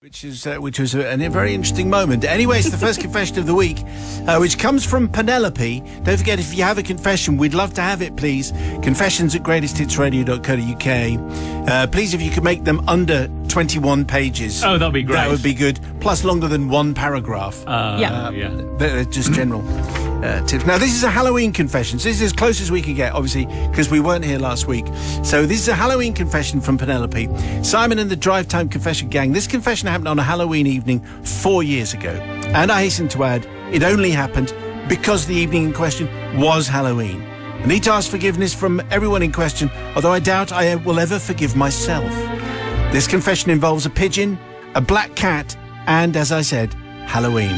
Which was a very interesting moment. Anyway, it's the first confession of the week, which comes from Penelope. Don't forget, if you have a confession, we'd love to have it, please. confessions@greatesthitsradio.co.uk. Please, if you could make them under 21 pages. Oh, that'd be great. That would be good. Plus longer than one paragraph. They're just general tips. Now, this is a Halloween confession. So this is as close as we can get, obviously, because we weren't here last week. So this is a Halloween confession from Penelope. Simon and the Drive Time Confession Gang. This confession happened on a Halloween evening 4 years ago. And I hasten to add, it only happened because the evening in question was Halloween. I need to ask forgiveness from everyone in question, although I doubt I will ever forgive myself. This confession involves a pigeon, a black cat, and, as I said, Halloween.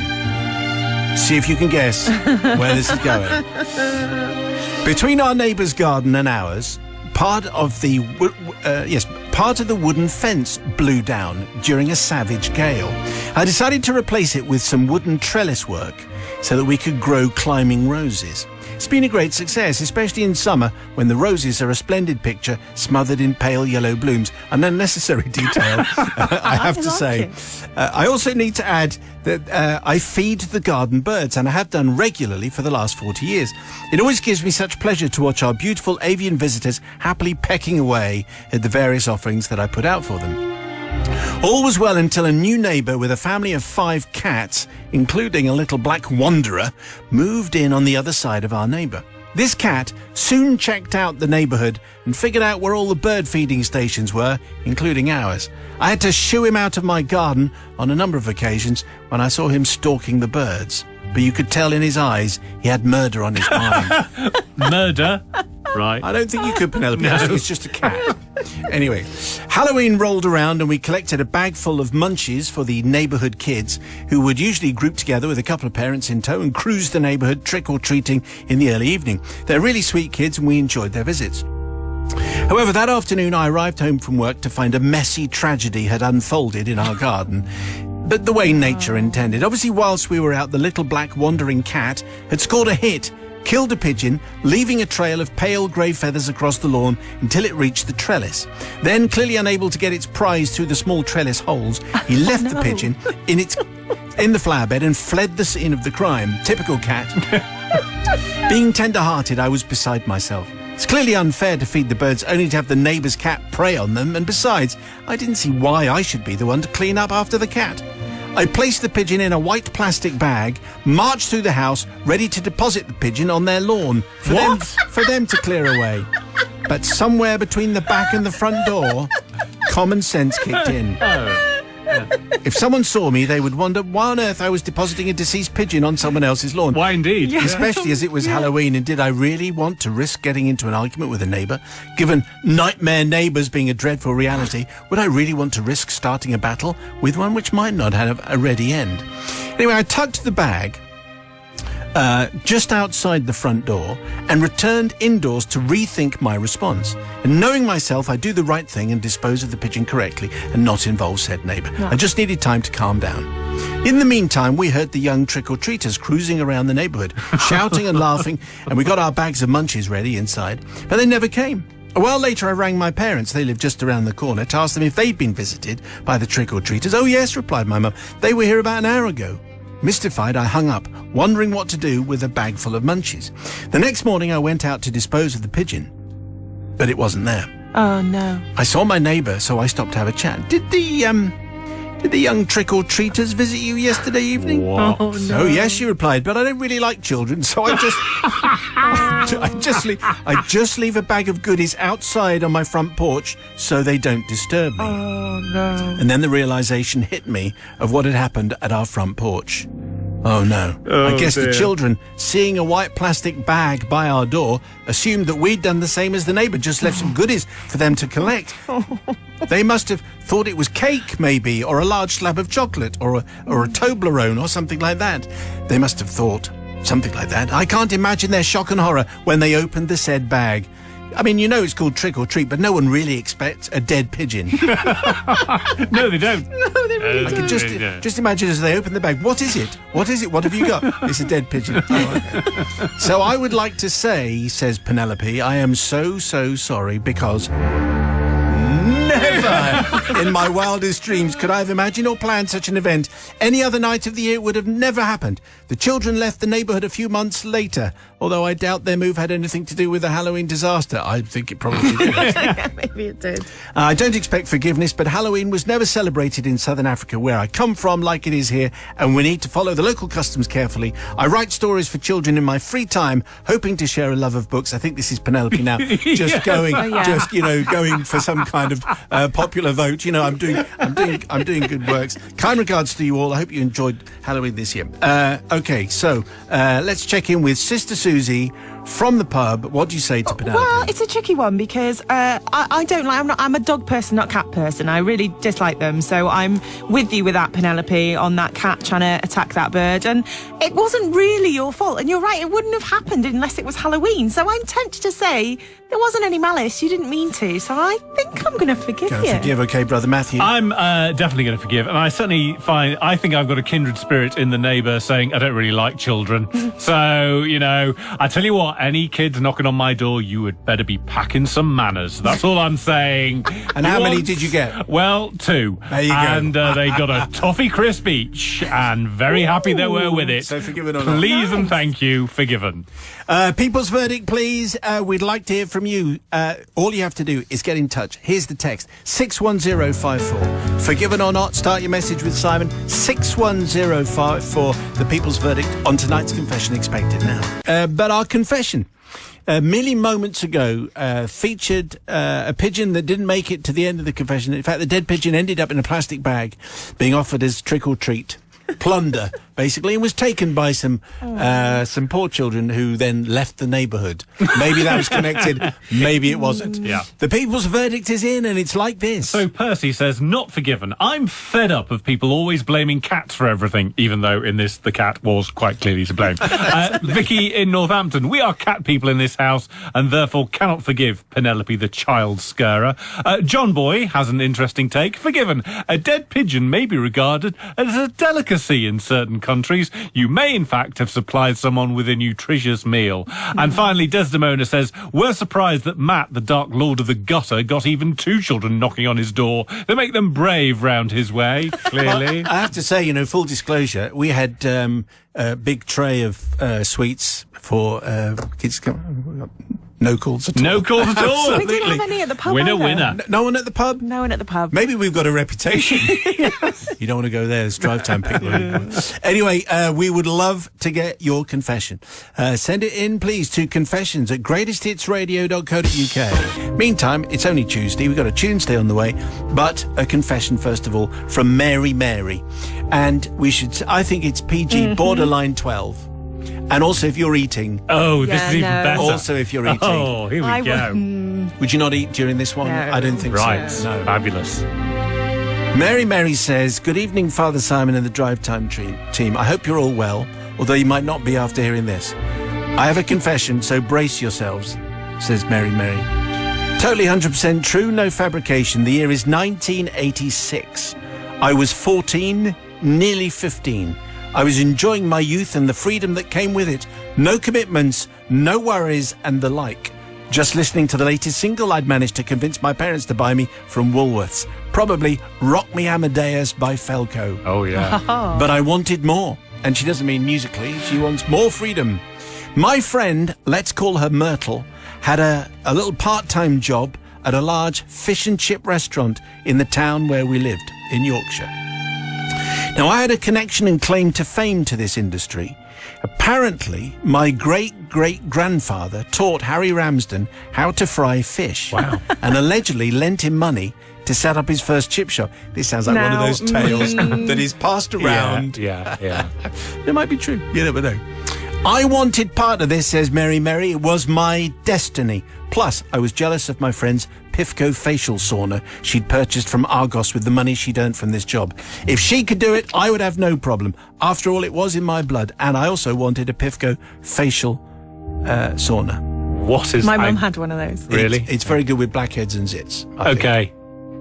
See if you can guess where this is going. Between our neighbour's garden and ours, part of the wooden fence blew down during a savage gale. I decided to replace it with some wooden trellis work so that we could grow climbing roses. It's been a great success, especially in summer when the roses are a splendid picture smothered in pale yellow blooms. An unnecessary detail, I have to say. I also need to add that I feed the garden birds, and I have done regularly for the last 40 years. It always gives me such pleasure to watch our beautiful avian visitors happily pecking away at the various offerings that I put out for them. All was well until a new neighbour with a family of 5 cats, including a little black wanderer, moved in on the other side of our neighbour. This cat soon checked out the neighbourhood and figured out where all the bird feeding stations were, including ours. I had to shoo him out of my garden on a number of occasions when I saw him stalking the birds. But you could tell in his eyes he had murder on his mind. Murder? Right. I don't think you could, Penelope. No. I think it's just a cat. Anyway, Halloween rolled around and we collected a bag full of munchies for the neighbourhood kids, who would usually group together with a couple of parents in tow and cruise the neighbourhood trick-or-treating in the early evening. They're really sweet kids and we enjoyed their visits. However, that afternoon I arrived home from work to find a messy tragedy had unfolded in our garden. But the way nature intended. Obviously, whilst we were out, the little black wandering cat had scored a hit, killed a pigeon, leaving a trail of pale grey feathers across the lawn until it reached the trellis. Then, clearly unable to get its prize through the small trellis holes, he left the pigeon in the flower bed and fled the scene of the crime. Typical cat. Being tender-hearted, I was beside myself. It's clearly unfair to feed the birds only to have the neighbour's cat prey on them, and besides, I didn't see why I should be the one to clean up after the cat. I placed the pigeon in a white plastic bag, marched through the house, ready to deposit the pigeon on their lawn for them to clear away. But somewhere between the back and the front door, common sense kicked in. If someone saw me, they would wonder why on earth I was depositing a deceased pigeon on someone else's lawn. Why indeed? Yeah. Especially as it was Halloween, and did I really want to risk getting into an argument with a neighbour? Given nightmare neighbours being a dreadful reality, would I really want to risk starting a battle with one which might not have a ready end? Anyway, I tucked the bag just outside the front door and returned indoors to rethink my response. And knowing myself, I do the right thing and dispose of the pigeon correctly and not involve said neighbour. No. I just needed time to calm down. In the meantime, we heard the young trick-or-treaters cruising around the neighbourhood, shouting and laughing, and we got our bags of munchies ready inside, but they never came. A while later, I rang my parents, they lived just around the corner, to ask them if they'd been visited by the trick-or-treaters. "Oh yes," replied my mum, "they were here about an hour ago." Mystified, I hung up, wondering what to do with a bag full of munchies. The next morning, I went out to dispose of the pigeon, but it wasn't there. Oh, no. I saw my neighbour, so I stopped to have a chat. Did the young trick-or-treaters visit you yesterday evening? What? Oh, no. Oh, yes, she replied, but I don't really like children, so I just leave a bag of goodies outside on my front porch so they don't disturb me. Oh, no. And then the realisation hit me of what had happened at our front porch. Oh, no. I guess dear. the children, seeing a white plastic bag by our door, assumed that we'd done the same as the neighbour, just left some goodies for them to collect. They must have thought it was cake, maybe, or a large slab of chocolate, or a Toblerone, or something like that. They must have thought something like that. I can't imagine their shock and horror when they opened the said bag. I mean, you know it's called trick or treat, but no one really expects a dead pigeon. No, they don't. No, they really I can just imagine as they open the bag. What is it? What is it? What have you got? It's a dead pigeon. Oh, okay. So I would like to say, says Penelope, I am so sorry because never Never in my wildest dreams could I have imagined or planned such an event. Any other night of the year would have never happened. The children left the neighbourhood a few months later, although I doubt their move had anything to do with the Halloween disaster. I think it probably did. Yeah, maybe it did. I don't expect forgiveness, but Halloween was never celebrated in Southern Africa, where I come from, like it is here, and we need to follow the local customs carefully. I write stories for children in my free time, hoping to share a love of books. I think this is Penelope now, just going, going for some kind of popular vote. You know, I'm doing good works. Kind regards to you all. I hope you enjoyed Halloween this year. Okay, so let's check in with Sister Susie from the pub. What do you say to Penelope? Well, it's a tricky one because I don't like. I'm a dog person, not cat person. I really dislike them. So I'm with you with that, Penelope, on that cat trying to attack that bird. And it wasn't really your fault. And you're right, it wouldn't have happened unless it was Halloween. So I'm tempted to say there wasn't any malice. You didn't mean to. So I think I'm going to forgive you. Forgive, okay, Brother Matthew. I'm definitely going to forgive. And I certainly I think I've got a kindred spirit in the neighbour saying I don't really like children. So, you know, I tell you what, any kids knocking on my door, you had better be packing some manners. That's all I'm saying. And how many did you get? Well, 2. There you go. And they got a toffee crisp each, and very happy they were with it. So forgiven or not? Please and thank you, forgiven. People's verdict, please. We'd like to hear from you. All you have to do is get in touch. Here's the text, 61054. Forgiven or not, start your message with Simon, 61054. The People's Verdict on tonight's confession expected now. But our confession, merely moments ago, featured a pigeon that didn't make it to the end of the confession. In fact, the dead pigeon ended up in a plastic bag being offered as trick or treat. Plunder, basically, and was taken by some poor children who then left the neighbourhood. Maybe that was connected, maybe it wasn't. Yeah. The People's Verdict is in, and it's like this. So Percy says, not forgiven. I'm fed up of people always blaming cats for everything, even though in this the cat was quite clearly to blame. Vicky in Northampton, we are cat people in this house and therefore cannot forgive Penelope the child scarer. John Boy has an interesting take. Forgiven. A dead pigeon may be regarded as a delicacy in certain countries. You may, in fact, have supplied someone with a nutritious meal. And finally, Desdemona says, we're surprised that Matt, the Dark Lord of the Gutter, got even 2 children knocking on his door. They make them brave round his way, clearly. I have to say, you know, full disclosure, we had a big tray of sweets for kids. No calls at all. No calls at all. We didn't have any at the pub. Winner. No one at the pub? No one at the pub. Maybe we've got a reputation. You don't want to go there. It's drive time people. Anyway, we would love to get your confession. Send it in, please, to confessions@greatesthitsradio.co.uk. Meantime, it's only Tuesday. We've got a Tuesday on the way, but a confession, first of all, from Mary. And we should, I think it's PG, borderline 12. And also if you're eating. Oh, this is even better. Also if you're eating. Oh, here we go. Would you not eat during this one? No. I don't think Right. so. No. Fabulous. Mary says, good evening, Father Simon and the Drive Time team. I hope you're all well, although you might not be after hearing this. I have a confession, so brace yourselves, says Mary. Totally 100% true, no fabrication. The year is 1986. I was 14, nearly 15. I was enjoying my youth and the freedom that came with it. No commitments, no worries, and the like. Just listening to the latest single I'd managed to convince my parents to buy me from Woolworths. Probably Rock Me Amadeus by Felco. Oh, yeah. But I wanted more. And she doesn't mean musically. She wants more freedom. My friend, let's call her Myrtle, had a little part-time job at a large fish and chip restaurant in the town where we lived, in Yorkshire. Now, I had a connection and claim to fame to this industry. Apparently, my great-great-grandfather taught Harry Ramsden how to fry fish. Wow. And allegedly lent him money to set up his first chip shop. This sounds like one of those tales that is passed around. Yeah. It might be true. You never know. I wanted part of this, says Mary. It was my destiny. Plus, I was jealous of my friend's Pifco facial sauna she'd purchased from Argos with the money she'd earned from this job. If she could do it, I would have no problem. After all, it was in my blood. And I also wanted a Pifco facial sauna. My mum had one of those. Really? It's very good with blackheads and zits. Okay.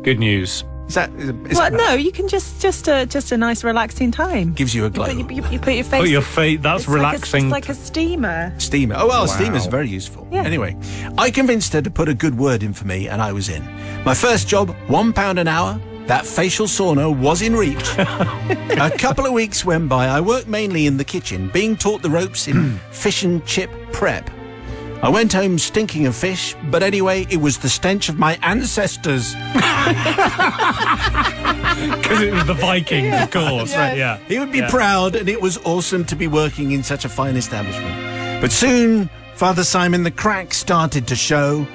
Good news. No, you can just a nice relaxing time. Gives you a glow. You put your face. Put your feet. That's relaxing. It's like a steamer. Steamer. Oh, well, steamer's very useful. Yeah. Anyway, I convinced her to put a good word in for me, and I was in. My first job, £1 an hour. That facial sauna was in reach. A couple of weeks went by. I worked mainly in the kitchen, being taught the ropes in fish and chip prep. I went home stinking of fish, but anyway, it was the stench of my ancestors. Because it was the Vikings, of course. Yeah. Right, yeah. He would be proud, and it was awesome to be working in such a fine establishment. But soon, Father Simon, the cracks started to show.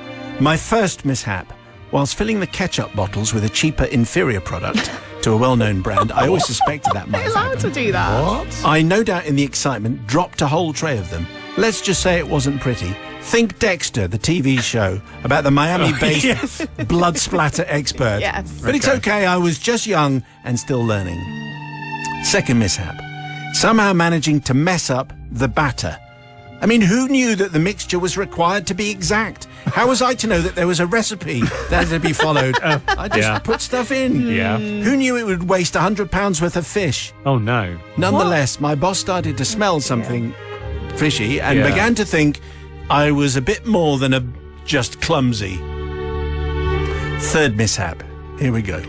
My first mishap, whilst filling the ketchup bottles with a cheaper, inferior product to a well-known brand, I always suspected that might have allowed happened. to do that. What? I, no doubt in the excitement, dropped a whole tray of them. Let's just say it wasn't pretty. Think Dexter, the TV show about the Miami-based blood splatter expert. Yes. But it's okay, I was just young and still learning. Second mishap. Somehow managing to mess up the batter. I mean, who knew that the mixture was required to be exact? How was I to know that there was a recipe that had to be followed? I just put stuff in. Yeah. Who knew it would waste £100 worth of fish? Oh, no. Nonetheless, my boss started to smell something fishy and began to think I was a bit more than just clumsy. Third mishap. Here we go.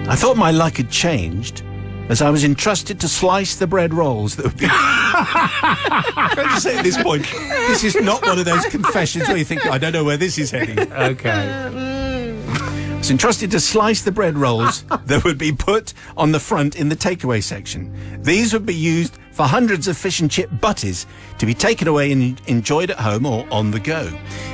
I thought my luck had changed as I was entrusted to slice the bread rolls that would be... Can I just say at this point, this is not one of those confessions where you think, I don't know where this is heading. Okay. I was entrusted to slice the bread rolls that would be put on the front in the takeaway section. These would be used for hundreds of fish and chip butties to be taken away and enjoyed at home or on the go.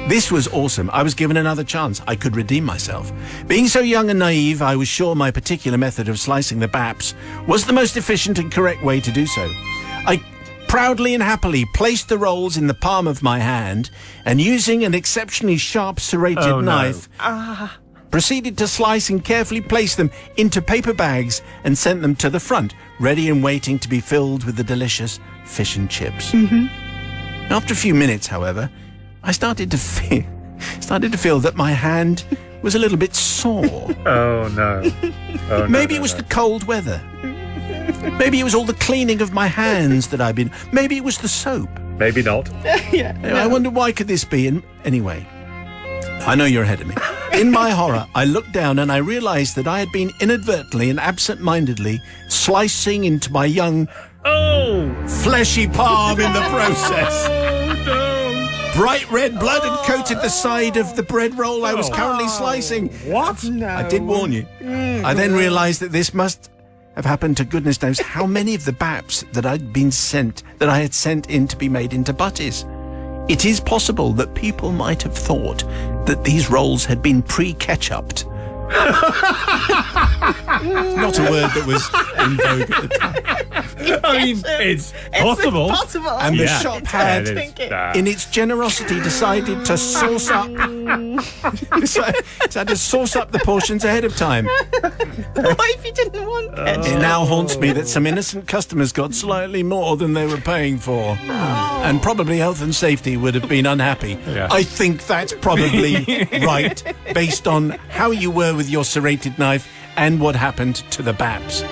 This was awesome. I was given another chance. I could redeem myself. Being so young and naive, I was sure my particular method of slicing the baps was the most efficient and correct way to do so. I proudly and happily placed the rolls in the palm of my hand and using an exceptionally sharp serrated knife, proceeded to slice and carefully place them into paper bags and sent them to the front, ready and waiting to be filled with the delicious fish and chips. After a few minutes, however, I started to feel that my hand was a little bit sore. Oh, no. Oh, Maybe it was the cold weather. Maybe it was all the cleaning of my hands that I'd been... Maybe it was the soap. Maybe not. I wonder why could this be? And anyway, I know you're ahead of me. In my horror, I looked down and I realized that I had been inadvertently and absent-mindedly slicing into my young, fleshy palm in the process. Oh, no. Bright red blood had coated the side of the bread roll I was currently slicing. What? No. I did warn you. I then realized that this must have happened to goodness knows how many of the baps that I had sent in to be made into butties. It is possible that people might have thought that these rolls had been pre-ketchuped. Not a word that was in vogue at the time. I mean, it's possible. And the shop had, in its generosity, decided to sauce up. Decided to sauce up the portions ahead of time. What if you didn't want it? It now haunts me that some innocent customers got slightly more than they were paying for. And probably health and safety would have been unhappy. Yeah. I think that's probably right, based on how you were with your serrated knife and what happened to the baps.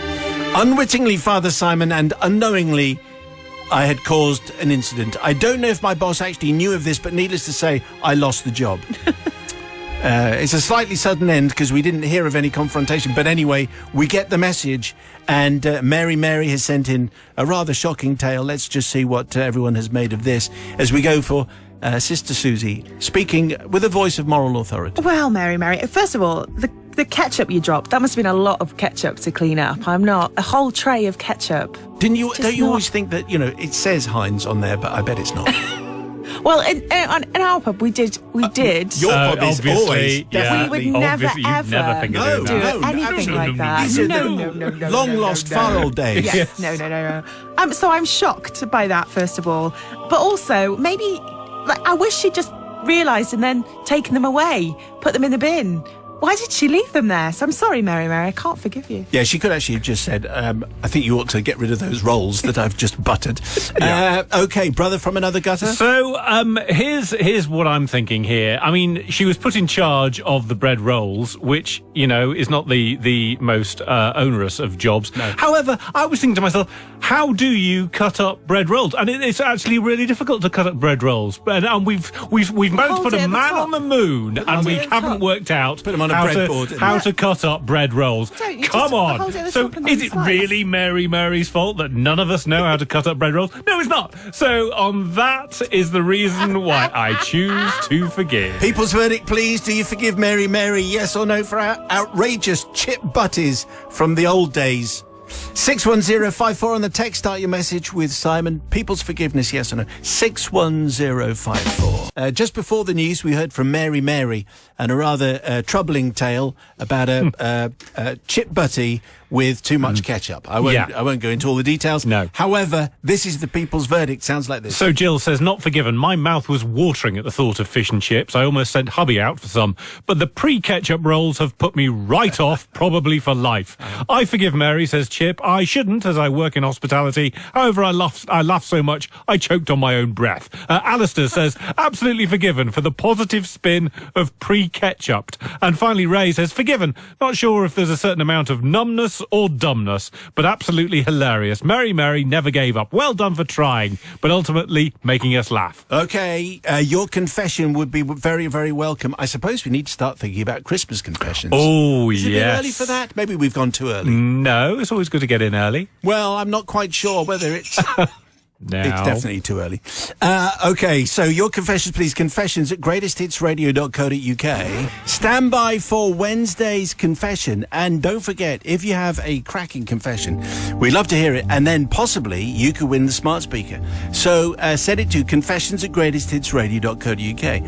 Unwittingly, Father Simon, and unknowingly, I had caused an incident. I don't know if my boss actually knew of this, but needless to say, I lost the job. It's a slightly sudden end because we didn't hear of any confrontation. But anyway, we get the message, and Mary has sent in a rather shocking tale. Let's just see what everyone has made of this as we go for Sister Susie, speaking with a voice of moral authority. Well, Mary, first of all, the ketchup you dropped, that must have been a lot of ketchup to clean up. A whole tray of ketchup. Don't you always think that, it says Heinz on there, but I bet it's not. Well, in our pub, we did. Your pub is obviously, always yeah. We would never, Obviously, you'd ever never think of doing do that. anything like that. These are No. long lost far old days. Yes. No. So I'm shocked by that, first of all. But also, maybe, I wish she'd just realised and then taken them away, put them in the bin. Why did she leave them there? So I'm sorry, Mary, I can't forgive you. Yeah, she could actually have just said, I think you ought to get rid of those rolls that I've just buttered. Okay, brother from another gutter? So, here's what I'm thinking here. I mean, she was put in charge of the bread rolls, which, is not the most onerous of jobs. No. However, I was thinking to myself, how do you cut up bread rolls? And it's actually really difficult to cut up bread rolls. And we've managed to put a man on the moon, and we haven't worked out how to cut up bread rolls. Come on. So is it really Mary's fault that none of us know how to cut up bread rolls? No, it's not. So that is the reason why I choose to forgive. People's verdict, please. Do you forgive Mary, yes or no, for our outrageous chip butties from the old days? 61054 on the text. Start your message with Simon. People's forgiveness, yes or no? 61054. Just before the news, we heard from Mary and a rather troubling tale about a chip butty with too much ketchup. I won't go into all the details. No. However, this is the people's verdict. Sounds like this. So Jill says, not forgiven. My mouth was watering at the thought of fish and chips. I almost sent hubby out for some. But the pre-ketchup rolls have put me right off, probably for life. I forgive Mary, says Chip. I shouldn't, as I work in hospitality. However, I laughed so much, I choked on my own breath. Alistair says, absolutely forgiven for the positive spin of pre-ketchup. And finally, Ray says, forgiven. Not sure if there's a certain amount of numbness or dumbness, but absolutely hilarious. Mary never gave up. Well done for trying, but ultimately making us laugh. Okay, your confession would be very, very welcome. I suppose we need to start thinking about Christmas confessions. Oh, Is it yes. a bit early for that? Maybe we've gone too early. No, it's always good to get in early. Well, I'm not quite sure whether it's... No. It's definitely too early. Okay, so your confessions, please. Confessions at greatesthitsradio.co.uk. Stand by for Wednesday's confession. And don't forget, if you have a cracking confession, we'd love to hear it. And then possibly you could win the smart speaker. So send it to confessions at greatesthitsradio.co.uk.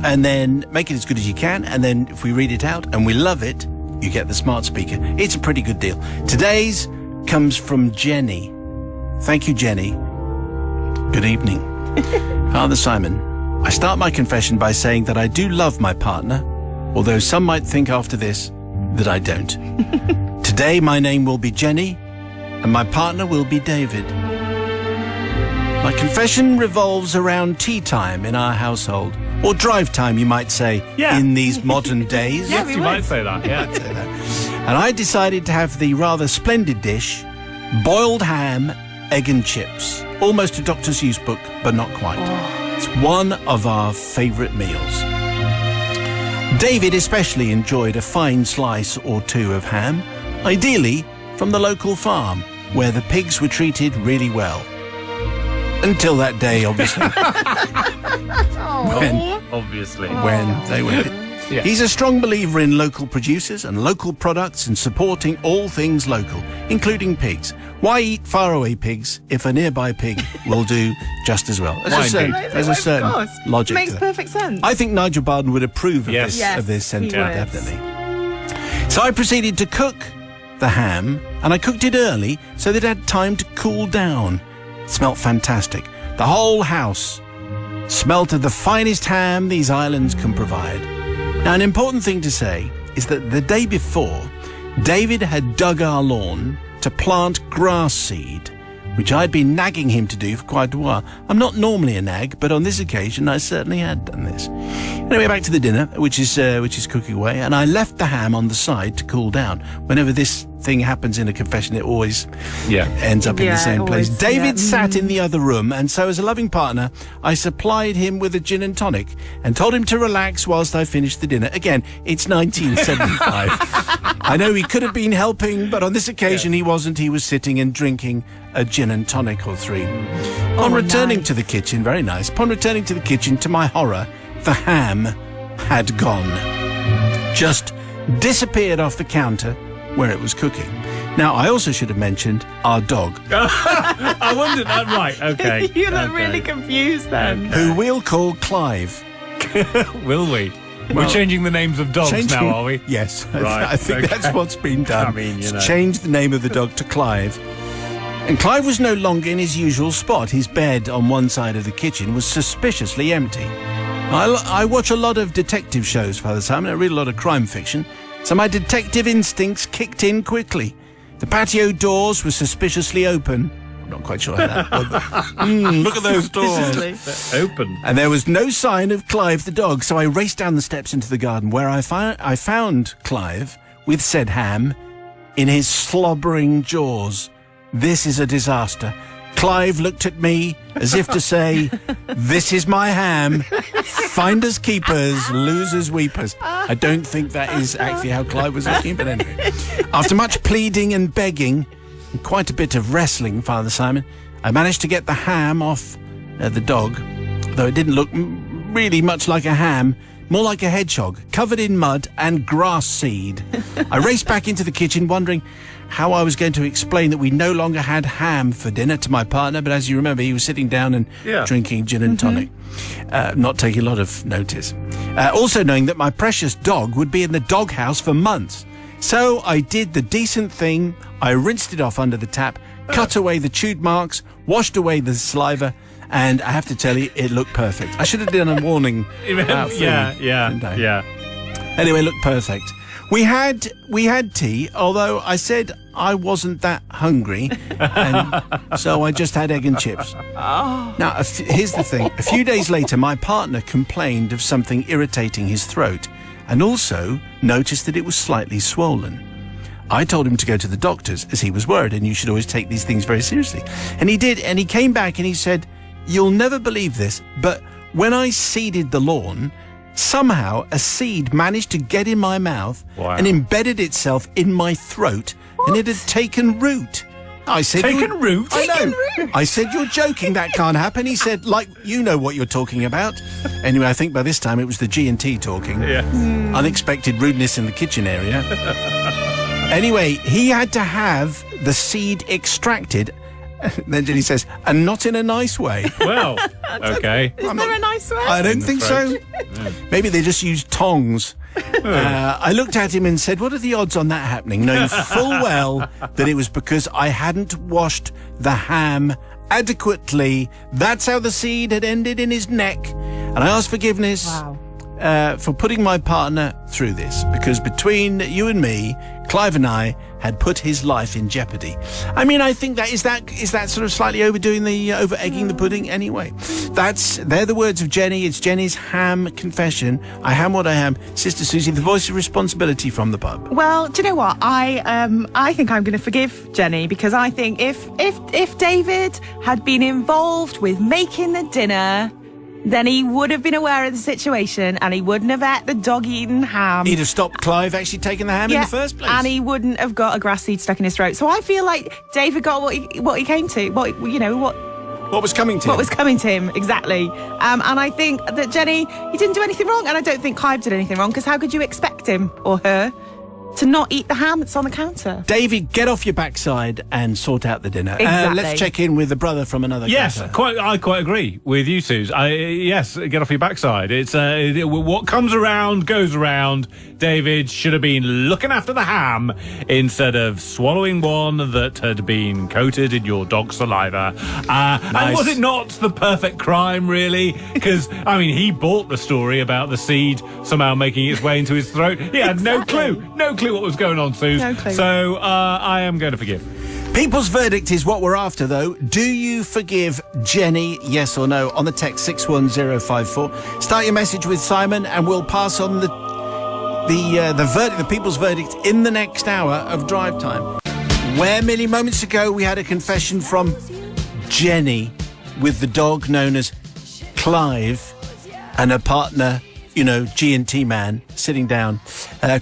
And then make it as good as you can. And then if we read it out and we love it, you get the smart speaker. It's a pretty good deal. Today's comes from Jenny. Thank you, Jenny. Good evening. Father Simon, I start my confession by saying that I do love my partner, although some might think after this that I don't. Today, my name will be Jenny, and my partner will be David. My confession revolves around tea time in our household, or drive time, you might say, in these modern days. Yes, you might say that, yeah. I'd say that. And I decided to have the rather splendid dish, boiled ham, egg and chips. Almost a Dr. Seuss book, but not quite. It's one of our favourite meals. David especially enjoyed a fine slice or two of ham, ideally from the local farm, where the pigs were treated really well. Until that day, obviously. When they were... Yeah. He's a strong believer in local producers and local products and supporting all things local, including pigs. Why eat faraway pigs if a nearby pig will do just as well? There's a certain logic Makes to that. perfect sense. I think Nigel Barden would approve of this sentiment, definitely. So I proceeded to cook the ham, and I cooked it early so that it had time to cool down. It smelt fantastic. The whole house smelt of the finest ham these islands can provide. Now, an important thing to say is that the day before, David had dug our lawn to plant grass seed, which I'd been nagging him to do for quite a while. I'm not normally a nag, but on this occasion I certainly had done this. Anyway, back to the dinner, which is cooking away, and I left the ham on the side to cool down. Whenever this thing happens in a confession, it always ends up in the same place. David sat in the other room, and so as a loving partner, I supplied him with a gin and tonic and told him to relax whilst I finished the dinner. Again, it's 1975. I know he could have been helping, but on this occasion he wasn't. He was sitting and drinking a gin and tonic or three. Upon returning to the kitchen, very nice. Upon returning to the kitchen, to my horror, the ham had gone. Just disappeared off the counter where it was cooking. Now, I also should have mentioned our dog. I wondered that. Right, okay. You look really confused then. Who we'll call Clive. Will we? We're changing the names of dogs now, are we? Yes. Right, I think that's what's been done. I mean, you know. Change the name of the dog to Clive. And Clive was no longer in his usual spot. His bed on one side of the kitchen was suspiciously empty. I watch a lot of detective shows, Father Simon. I read a lot of crime fiction. So my detective instincts kicked in quickly. The patio doors were suspiciously open. I'm not quite sure how that was. Look at those doors. They're open. And there was no sign of Clive the dog, so I raced down the steps into the garden where I found Clive with said ham in his slobbering jaws. This is a disaster. Clive looked at me as if to say, this is my ham. Finders keepers, losers weepers. I don't think that is actually how Clive was looking, but anyway. After much pleading and begging, and quite a bit of wrestling, Father Simon, I managed to get the ham off the dog, though it didn't look really much like a ham, more like a hedgehog, covered in mud and grass seed. I raced back into the kitchen, wondering how I was going to explain that we no longer had ham for dinner to my partner, but as you remember, he was sitting down and drinking gin and tonic, not taking a lot of notice. Also knowing that my precious dog would be in the doghouse for months. So I did the decent thing. I rinsed it off under the tap, cut away the chewed marks, washed away the saliva, and I have to tell you, it looked perfect. I should have done a warning about food. Yeah. Anyway, it looked perfect. We had tea, although I said I wasn't that hungry, and so I just had egg and chips. Now, here's the thing. A few days later, my partner complained of something irritating his throat, and also noticed that it was slightly swollen. I told him to go to the doctors, as he was worried, and you should always take these things very seriously. And he did, and he came back and he said, "You'll never believe this, but when I seeded the lawn, somehow a seed managed to get in my mouth and embedded itself in my throat, and it had taken root." I said, Taken root? I know. I said, "You're joking, that can't happen." He said, "Like, you know what you're talking about." Anyway, I think by this time it was the G&T talking. Yeah. Unexpected rudeness in the kitchen area. Anyway, he had to have the seed extracted. Then Jenny says, "and not in a nice way." Well, okay. Is there a nice way? I don't think so. Maybe they just used tongs. I looked at him and said, "What are the odds on that happening?" Knowing full well that it was because I hadn't washed the ham adequately. That's how the seed had ended in his neck. And I asked forgiveness for putting my partner through this, because between you and me, Clive and I had put his life in jeopardy. I mean, I think that is that sort of slightly overdoing the over-egging the pudding anyway. They're the words of Jenny. It's Jenny's ham confession. I am what I am. Sister Susie, the voice of responsibility from the pub. Well, do you know what? I think I'm going to forgive Jenny, because I think if David had been involved with making the dinner, then he would have been aware of the situation and he wouldn't have ate the dog-eaten ham. He'd have stopped Clive actually taking the ham in the first place. And he wouldn't have got a grass seed stuck in his throat. So I feel like David got what he came to. What was coming to him. What was coming to him, exactly. And I think that Jenny, he didn't do anything wrong. And I don't think Clive did anything wrong, because how could you expect him or her to not eat the ham that's on the counter? David, get off your backside and sort out the dinner. Exactly. Let's check in with the brother from another counter. I quite agree with you, Suze. Yes, get off your backside. It's what comes around goes around. David should have been looking after the ham instead of swallowing one that had been coated in your dog's saliva. Nice. And was it not the perfect crime, really? Because, I mean, he bought the story about the seed somehow making its way into his throat. He had no clue what was going on, Suze. No clue. So I am going to forgive. People's verdict is what we're after, though. Do you forgive Jenny, yes or no? On the text 61054. Start your message with Simon, and we'll pass on the verdict, the people's verdict, in the next hour of Drive Time. Where merely moments ago we had a confession from Jenny with the dog known as Clive and a partner, G&T man sitting down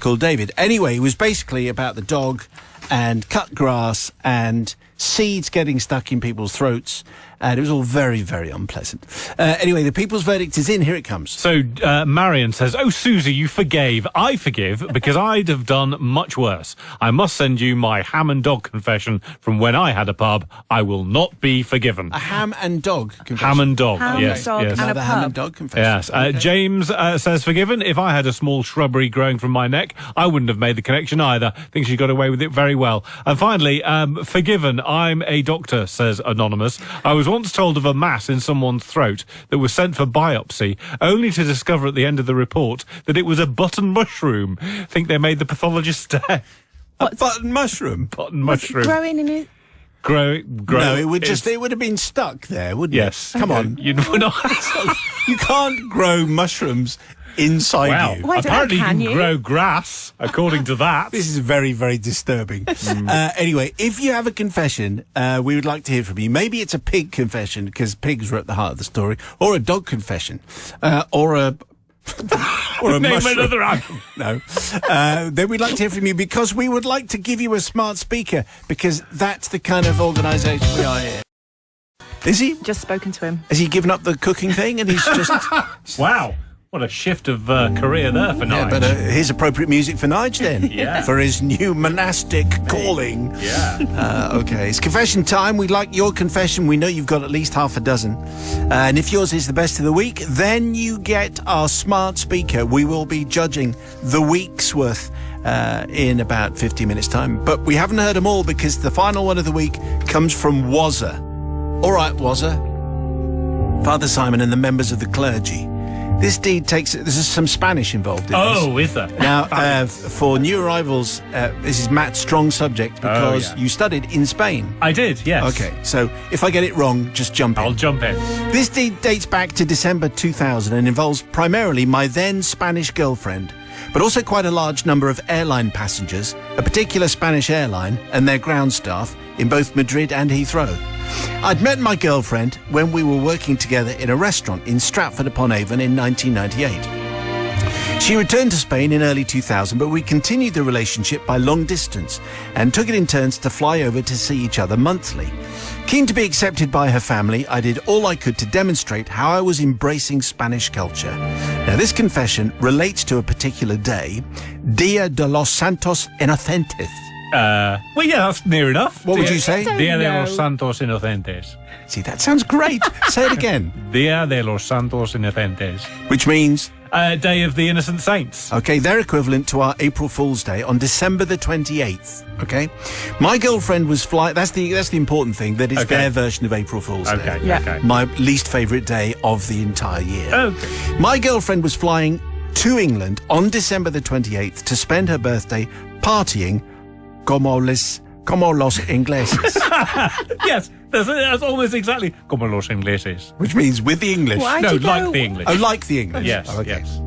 called David. Anyway, it was basically about the dog and cut grass and seeds getting stuck in people's throats. And it was all very, very unpleasant. Anyway, the people's verdict is in. Here it comes. So Marion says, "Oh, Susie, you forgave. I forgive because I'd have done much worse. I must send you my ham and dog confession from when I had a pub. I will not be forgiven." A ham and dog confession. Ham and dog. Ham, yes, dog, yes. and a The pub. ham and dog confession. Yes. Okay. James says, "Forgiven. If I had a small shrubbery growing from my neck, I wouldn't have made the connection either. Think she got away with it very well. And finally, forgiven, I'm a doctor, says Anonymous. I was once told of a mass in someone's throat that was sent for biopsy, only to discover at the end of the report that it was a button mushroom. Think they made the pathologist stare. A button mushroom? Button mushroom. Growing in his... Grow. No, it would have been stuck there, wouldn't yes. it? Come on. You can't grow mushrooms inside you. Well, apparently can you can grow grass, according to that. This is very, very disturbing. Anyway, if you have a confession, we would like to hear from you. Maybe it's a pig confession, because pigs are at the heart of the story, or a dog confession, or a Name mushroom. another animal. No. Then we'd like to hear from you, because we would like to give you a smart speaker, because that's the kind of organisation we are here. Is he? Just spoken to him. Has he given up the cooking thing and he's just... Wow. What a shift of career there for Nige. Yeah, but here's appropriate music for Nige then. Yeah. For his new monastic calling. Yeah. Okay, it's confession time. We'd like your confession. We know you've got at least half a dozen. And if yours is the best of the week, then you get our smart speaker. We will be judging the week's worth in about 50 minutes' time. But we haven't heard them all, because the final one of the week comes from Wazza. All right, Wazza. Father Simon and the members of the clergy. This deed there's some Spanish involved in this. Oh, is there? Now, for new arrivals, this is Matt's strong subject, because you studied in Spain. I did, yes. Okay, so if I get it wrong, just jump in. I'll jump in. This deed dates back to December 2000 and involves primarily my then Spanish girlfriend, but also quite a large number of airline passengers, a particular Spanish airline and their ground staff in both Madrid and Heathrow. I'd met my girlfriend when we were working together in a restaurant in Stratford-upon-Avon in 1998. She returned to Spain in early 2000, but we continued the relationship by long distance and took it in turns to fly over to see each other monthly. Keen to be accepted by her family, I did all I could to demonstrate how I was embracing Spanish culture. Now, this confession relates to a particular day, Dia de los Santos Inocentes. Well, yeah, that's near enough. What would you say? Dia de los Santos Inocentes. See, that sounds great. Say it again. Dia de los Santos Inocentes. Which means? Day of the Innocent Saints. Okay, they're equivalent to our April Fool's Day on December the 28th. Okay? My girlfriend was flying... That's the important thing, that it's their version of April Fool's Day. Okay, yeah. Okay. My least favourite day of the entire year. Okay. My girlfriend was flying to England on December the 28th to spend her birthday partying como los ingleses. Yes, that's almost exactly como los ingleses. Which means with the English. Why'd No, you go? like the English. Oh, like the English. Yes, Oh, okay. yes.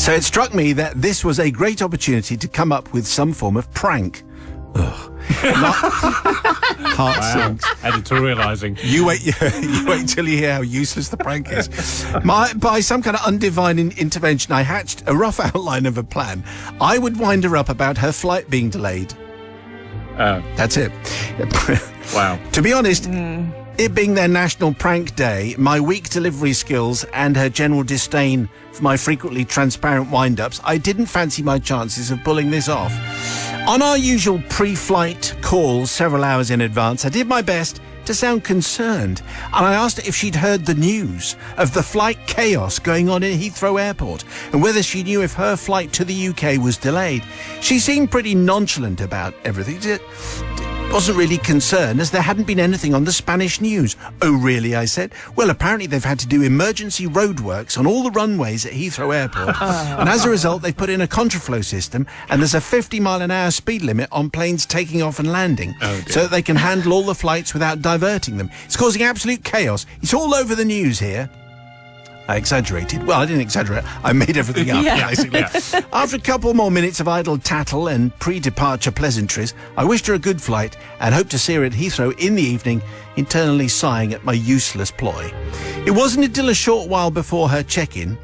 So it struck me that this was a great opportunity to come up with some form of prank. Ugh. Heart sinks. Editorialising. You wait till you hear how useless the prank is. By some kind of undivine intervention, I hatched a rough outline of a plan. I would wind her up about her flight being delayed. That's it. Wow. To be honest, it being their National Prank Day, my weak delivery skills and her general disdain for my frequently transparent wind-ups, I didn't fancy my chances of pulling this off. On our usual pre-flight calls several hours in advance, I did my best to sound concerned, and I asked her if she'd heard the news of the flight chaos going on in Heathrow Airport and whether she knew if her flight to the UK was delayed. She seemed pretty nonchalant about everything. Wasn't really concerned, as there hadn't been anything on the Spanish news. Oh, really? I said. Well, apparently they've had to do emergency roadworks on all the runways at Heathrow Airport. And as a result, they've put in a contraflow system, and there's a 50-mile-an-hour speed limit on planes taking off and landing, so that they can handle all the flights without diverting them. It's causing absolute chaos. It's all over the news here. I exaggerated. Well, I didn't exaggerate. I made everything up, basically. After a couple more minutes of idle tattle and pre-departure pleasantries, I wished her a good flight and hoped to see her at Heathrow in the evening, internally sighing at my useless ploy. It wasn't until a short while before her check-in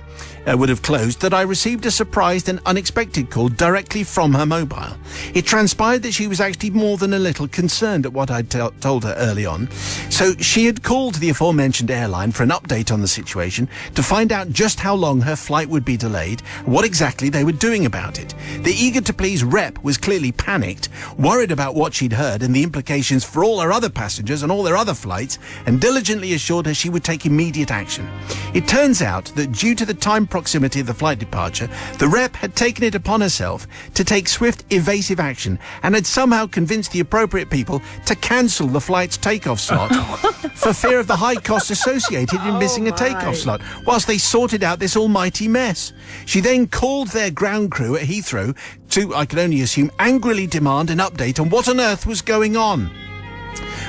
would have closed that I received a surprised and unexpected call directly from her mobile. It transpired that she was actually more than a little concerned at what I'd told her early on. So she had called the aforementioned airline for an update on the situation to find out just how long her flight would be delayed, what exactly they were doing about it. The eager-to-please rep was clearly panicked, worried about what she'd heard and the implications for all her other passengers and all their other flights, and diligently assured her she would take immediate action. It turns out that due to the time proximity of the flight departure, the rep had taken it upon herself to take swift, evasive action and had somehow convinced the appropriate people to cancel the flight's takeoff slot for fear of the high costs associated in missing a takeoff slot, whilst they sorted out this almighty mess. She then called their ground crew at Heathrow to, I can only assume, angrily demand an update on what on earth was going on.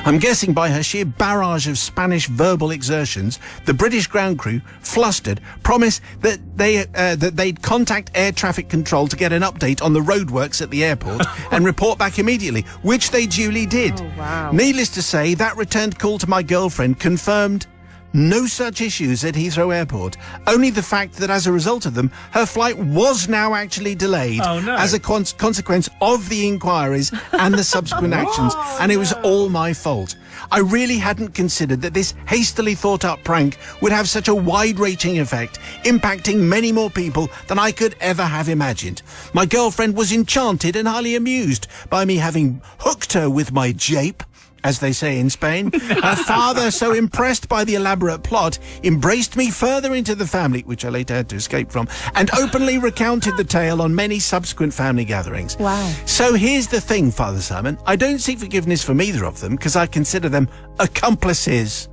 I'm guessing by her sheer barrage of Spanish verbal exertions, the British ground crew, flustered, promised that they'd contact air traffic control to get an update on the roadworks at the airport and report back immediately, which they duly did. Oh, wow. Needless to say, that returned call to my girlfriend confirmed no such issues at Heathrow Airport. Only the fact that as a result of them, her flight was now actually delayed as a consequence of the inquiries and the subsequent actions, and it was all my fault. I really hadn't considered that this hastily thought-up prank would have such a wide-reaching effect, impacting many more people than I could ever have imagined. My girlfriend was enchanted and highly amused by me having hooked her with my jape, as they say in Spain. Her father, so impressed by the elaborate plot, embraced me further into the family, which I later had to escape from, and openly recounted the tale on many subsequent family gatherings. Wow. So here's the thing, Father Simon. I don't seek forgiveness from either of them because I consider them accomplices.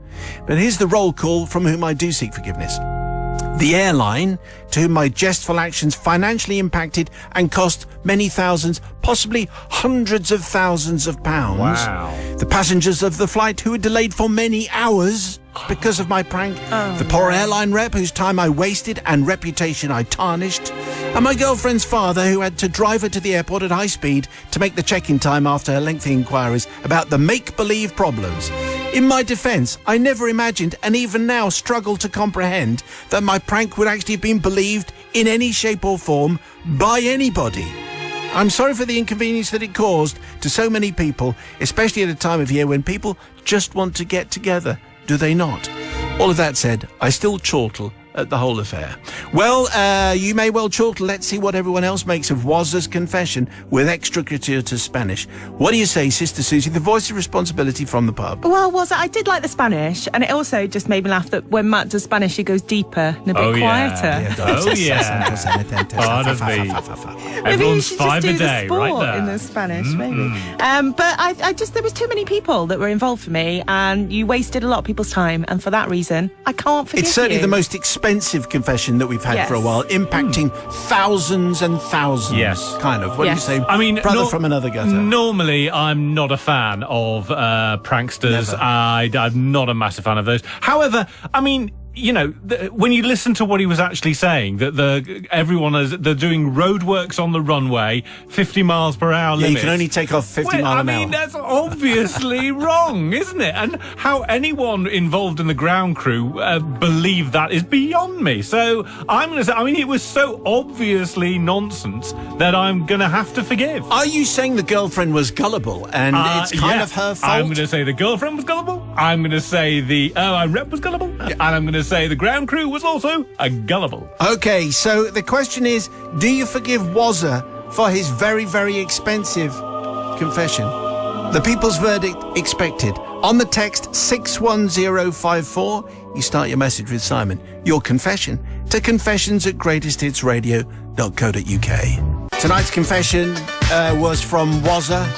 But here's the roll call from whom I do seek forgiveness. The airline, to whom my jestful actions financially impacted and cost many thousands, possibly hundreds of thousands of pounds. Wow. The passengers of the flight who were delayed for many hours because of my prank. The poor airline rep whose time I wasted and reputation I tarnished. And my girlfriend's father who had to drive her to the airport at high speed to make the check-in time after her lengthy inquiries about the make-believe problems. In my defence, I never imagined, and even now struggle to comprehend, that my prank would actually have been believed in any shape or form by anybody. I'm sorry for the inconvenience that it caused to so many people, especially at a time of year when people just want to get together, do they not? All of that said, I still chortle at the whole affair. Well, you may well chortle. Let's see what everyone else makes of Wazza's confession with extra gratuitous Spanish. What do you say, Sister Susie, the voice of responsibility from the pub? Well, I did like the Spanish, and it also just made me laugh that when Matt does Spanish, he goes deeper and a bit quieter. Part of the... Maybe you Everyone's should five just a do day, the sport right there. in the Spanish, maybe. But I just, there was too many people that were involved for me, and you wasted a lot of people's time, and for that reason, I can't forgive It's certainly you. the most expensive confession that we've had for a while, impacting thousands and thousands. Yes. Kind of. What do you say? I mean, brother from another gutter. Normally, I'm not a fan of pranksters. I'm not a massive fan of those. However, I mean, you know, when you listen to what he was actually saying, that they're doing roadworks on the runway, 50 miles per hour limit. You can only take off 50 miles an hour. I mean, that's obviously wrong, isn't it? And how anyone involved in the ground crew believe that is beyond me. So I'm going to say, I mean, it was so obviously nonsense that I'm going to have to forgive. Are you saying the girlfriend was gullible and it's kind of her fault? I'm going to say the girlfriend was gullible. I'm going to say the rep was gullible. Yeah. And I'm going to say the ground crew was also gullible. Okay, so the question is, do you forgive Wazza for his very, very expensive confession? The people's verdict expected. On the text 61054, you start your message with Simon. Your confession to confessions@greatesthitsradio.co.uk. Tonight's confession was from Wazza.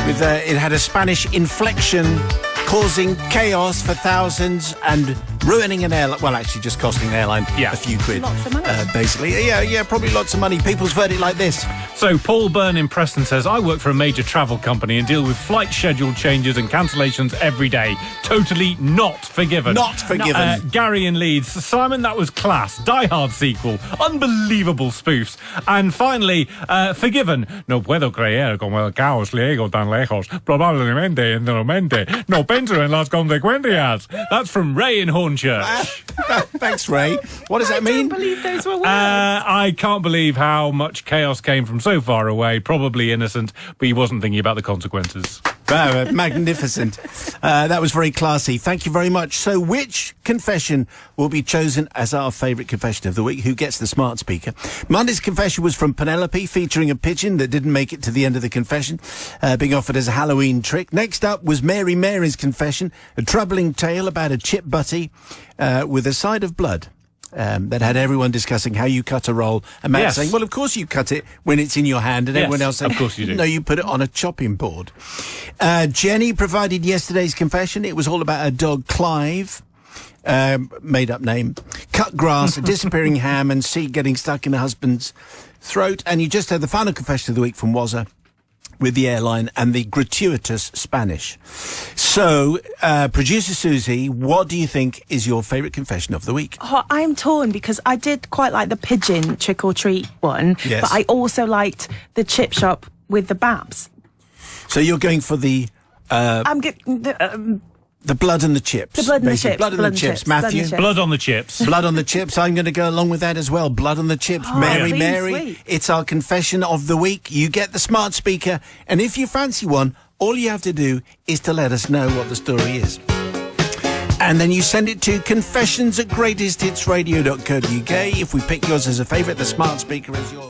It had a Spanish inflection, causing chaos for thousands and ruining an airline. Well, actually just costing an airline a few quid. Lots of money. Basically. Yeah, probably lots of money. People's verdict like this. So Paul Byrne in Preston says, I work for a major travel company and deal with flight schedule changes and cancellations every day. Totally not forgiven. Not forgiven. Gary in Leeds, Simon, that was class. Die Hard sequel. Unbelievable spoofs. And finally, forgiven. No puedo creer como el caos llego tan lejos. Probablemente, enormemente. No pienso en las consecuencias. That's from Ray in Hornchurch. Thanks, Ray. What does that mean? I don't believe those were words. I can't believe how much chaos came from so far away. Probably innocent, but he wasn't thinking about the consequences. Magnificent. That was very classy. Thank you very much. So which confession will be chosen as our favourite confession of the week? Who gets the smart speaker? Monday's confession was from Penelope, featuring a pigeon that didn't make it to the end of the confession, being offered as a Halloween trick. Next up was Mary's confession, a troubling tale about a chip butty with a side of blood. that had everyone discussing how you cut a roll, and Matt saying, well, of course you cut it when it's in your hand, and everyone else saying, of course you do. No, you put it on a chopping board. Jenny provided yesterday's confession. It was all about her dog Clive, made up name, cut grass, a disappearing ham, and seed getting stuck in her husband's throat. And you just had the final confession of the week from Wazza with the airline and the gratuitous Spanish. So, producer Susie, what do you think is your favourite confession of the week? Oh, I'm torn because I did quite like the pigeon trick or treat one, but I also liked the chip shop with the Babs. So you're going for the... I'm getting... the blood and the chips. The blood and the chips. Blood and the chips. Matthew? Blood on the chips. Blood on the chips. I'm going to go along with that as well. Blood on the chips. Oh, Mary, sweet. it's our confession of the week. You get the smart speaker, and if you fancy one, all you have to do is to let us know what the story is. And then you send it to confessions@greatesthitsradio.co.uk. If we pick yours as a favourite, the smart speaker is yours.